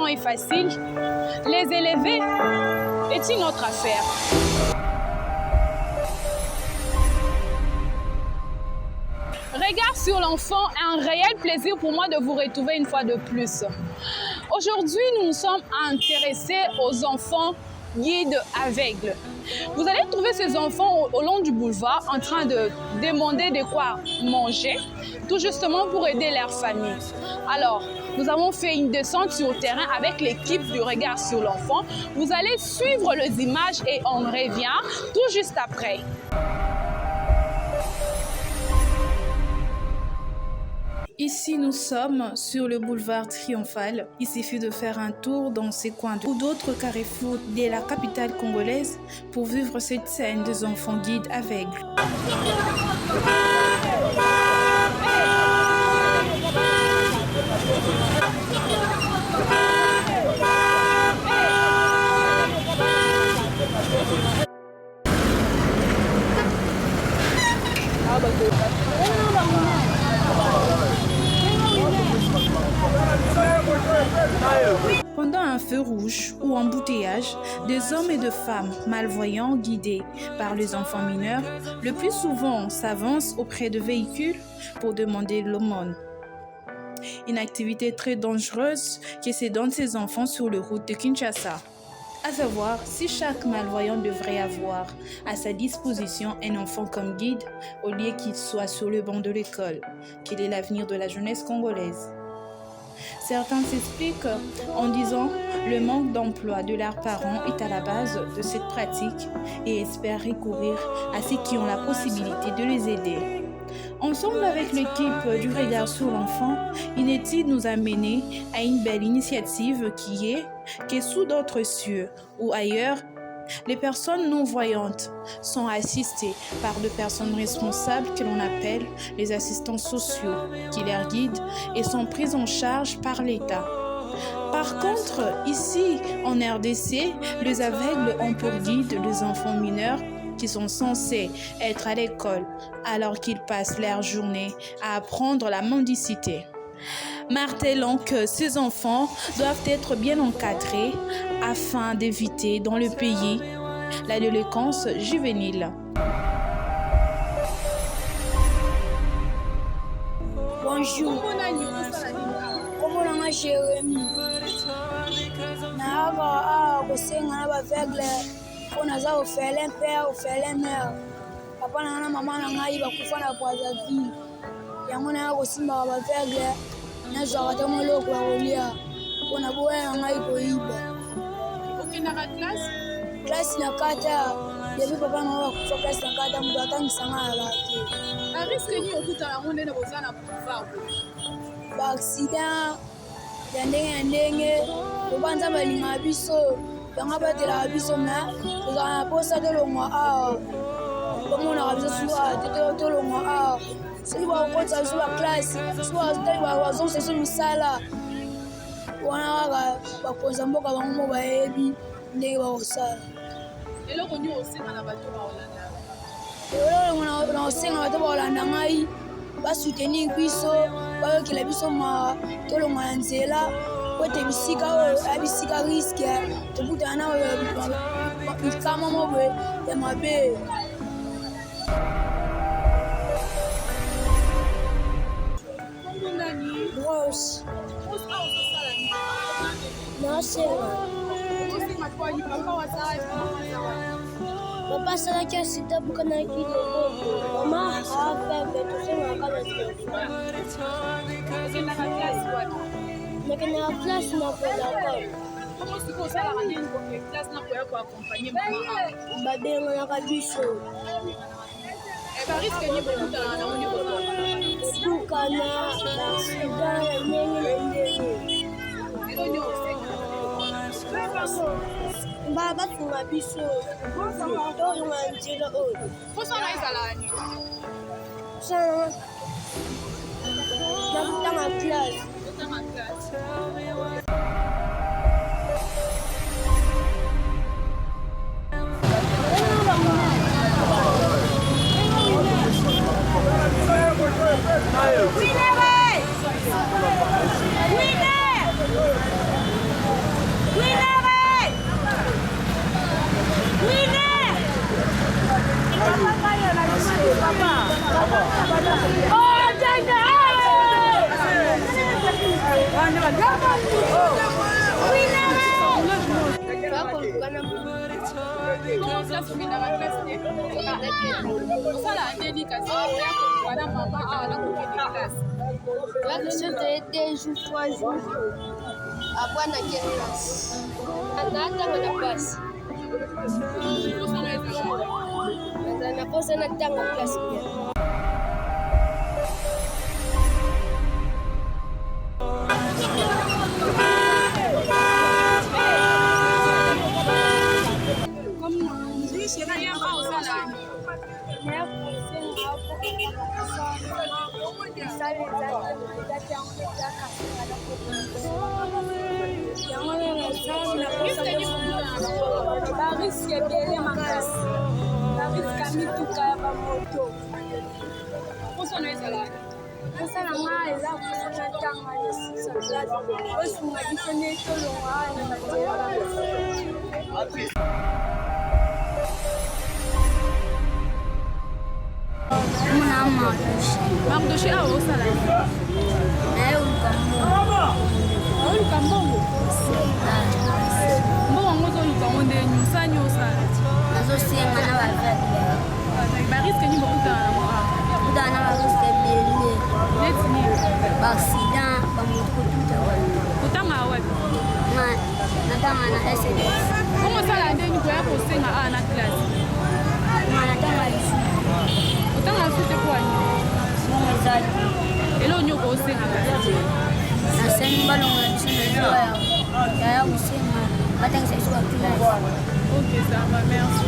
enfants est facile, les élever est une autre affaire. Regard sur l'enfant est un réel plaisir pour moi de vous retrouver une fois de plus. Aujourd'hui, nous nous sommes intéressés aux enfants guides aveugles. Vous allez trouver ces enfants au long du boulevard en train de demander de quoi manger, tout justement pour aider leur famille. Alors, nous avons fait une descente sur le terrain avec l'équipe du Regard sur l'enfant. Vous allez suivre les images et on revient tout juste après. Ici, nous sommes sur le boulevard Triomphal. Il suffit de faire un tour dans ces coins ou d'autres carrefours de la capitale congolaise pour vivre cette scène des enfants guides aveugles. Pendant un feu rouge ou embouteillage, des hommes et des femmes malvoyants guidés par les enfants mineurs, le plus souvent s'avancent auprès de véhicules pour demander l'aumône. Une activité très dangereuse qui se donne ces enfants sur les routes de Kinshasa. À savoir, si chaque malvoyant devrait avoir à sa disposition un enfant comme guide, au lieu qu'il soit sur le banc de l'école, qu'il est l'avenir de la jeunesse congolaise. Certains s'expliquent en disant le manque d'emploi de leurs parents est à la base de cette pratique et espèrent recourir à ceux qui ont la possibilité de les aider. Ensemble avec l'équipe du Regard sur l'enfant, une étude nous a mené à une belle initiative qui est que sous d'autres cieux ou ailleurs, les personnes non-voyantes sont assistées par des personnes responsables que l'on appelle les assistants sociaux qui les guident et sont prises en charge par l'État. Par contre, ici en RDC, les aveugles ont pour guide les enfants mineurs qui sont censés être à l'école alors qu'ils passent leur journée à apprendre la mendicité. Martelant que ces enfants doivent être bien encadrés afin d'éviter dans le pays la délinquance juvénile. Bonjour. Comment on a Jérémy? Naga kosenga na baveugle on aza ofele père ofele mère. Papa na maman na ngai bakufa na Brazzaville. Yango na kosimba baveugle na zwaka moloko ya kolia mpona boya na ngai koyiba. Okendaka classe na kata depuis papa na bakufa classe na kata moto atangisanga alaki. Ariske ni okutana ngo ndenge boza na pouvoir baaccident ya ndenge tobanza balinga biso yango batelaka biso me tozala na posa tolongwa awa tomonaka biso suka tolongwa awa soki bakokotisa biso baklasse soki bazongisa biso misala wana kaka bakonza mboka bango mo bayebi ndenge bakosala. eloko nini osenga na bato baolanda? eloko na osenga bato baolanda ngai basoutenir biso bayokela biso tolonga na nzela po ete bisika oyo ya bisika riske tokutana na bikama moko ya mabe. Rose nasenga papa asalaki asida bukanaki loboko mama afebe tosengaka nakendaka classe na kodakol babenganaka biso bukana basida ya ndenge na ndenge batunga biso tolinga nzela oyo nakutanga classe. Deux jours, 3 jours. Après, on a quelle place? On a la place. On a posé la place. Mardoché a au salade. Ok, ça va, merci.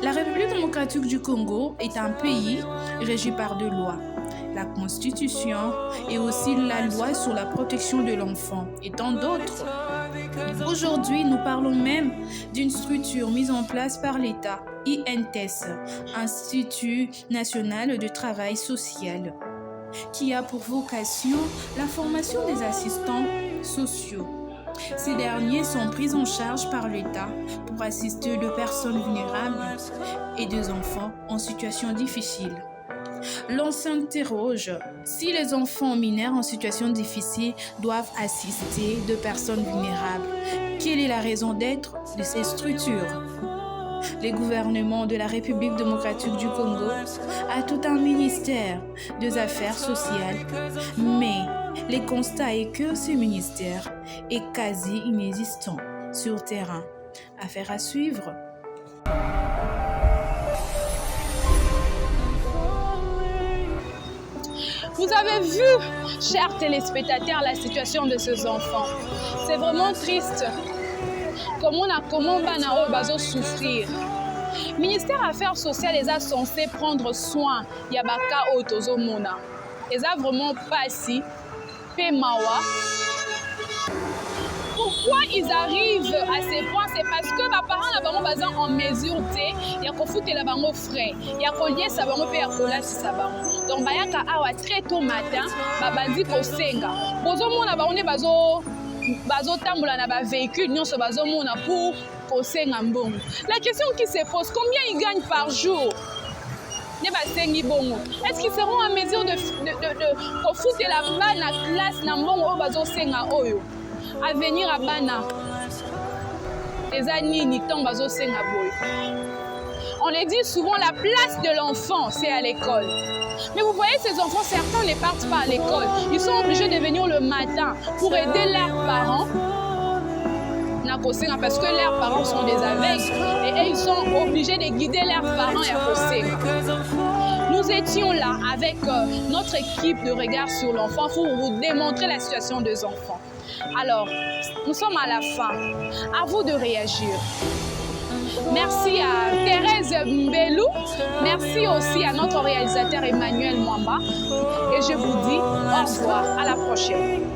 La République démocratique du Congo est un pays régi par deux lois, la Constitution et aussi la loi sur la protection de l'enfant et tant d'autres. Aujourd'hui, nous parlons même d'une structure mise en place par l'État, INTES, Institut national de travail social, qui a pour vocation la formation des assistants sociaux. Ces derniers sont pris en charge par l'État pour assister les personnes vulnérables et des enfants en situation difficile. L'on s'interroge si les enfants mineurs en situation difficile doivent assister de personnes vulnérables. Quelle est la raison d'être de ces structures? Le gouvernement de la République démocratique du Congo a tout un ministère des Affaires sociales, mais le constat est que ce ministère est quasi inexistant sur terrain. Affaire à suivre. Vous avez vu, chers téléspectateurs, la situation de ces enfants. C'est vraiment triste. Comment on va souffrir. Le ministère des Affaires sociales est censé prendre soin de Yabaka Otozomona. Ils ont vraiment pas si Pemawa. Pourquoi ils arrivent à ces points? C'est parce que les parents sont en mesure de foutre les frais, de lier ça de donc très tôt matin, ils tambola na véhicule pour la question qui se pose, combien ils gagnent par jour? Est-ce qu'ils seront en mesure de foutre la balle na classe na mbongo bazo senga oyo à venir à bana les années ni tant bazo senga boy? On les dit souvent, la place de l'enfant c'est à l'école. Mais vous voyez, ces enfants, certains ne partent pas à l'école. Ils sont obligés de venir le matin pour aider leurs parents. Parce que leurs parents sont des aveugles et ils sont obligés de guider leurs parents et à poser. Nous étions là avec notre équipe de regard sur l'enfant pour vous démontrer la situation des enfants. Alors, nous sommes à la fin. À vous de réagir. Merci à Thérèse Mbelou. Merci aussi à notre réalisateur Emmanuel Mwamba. Et je vous dis au revoir. À la prochaine.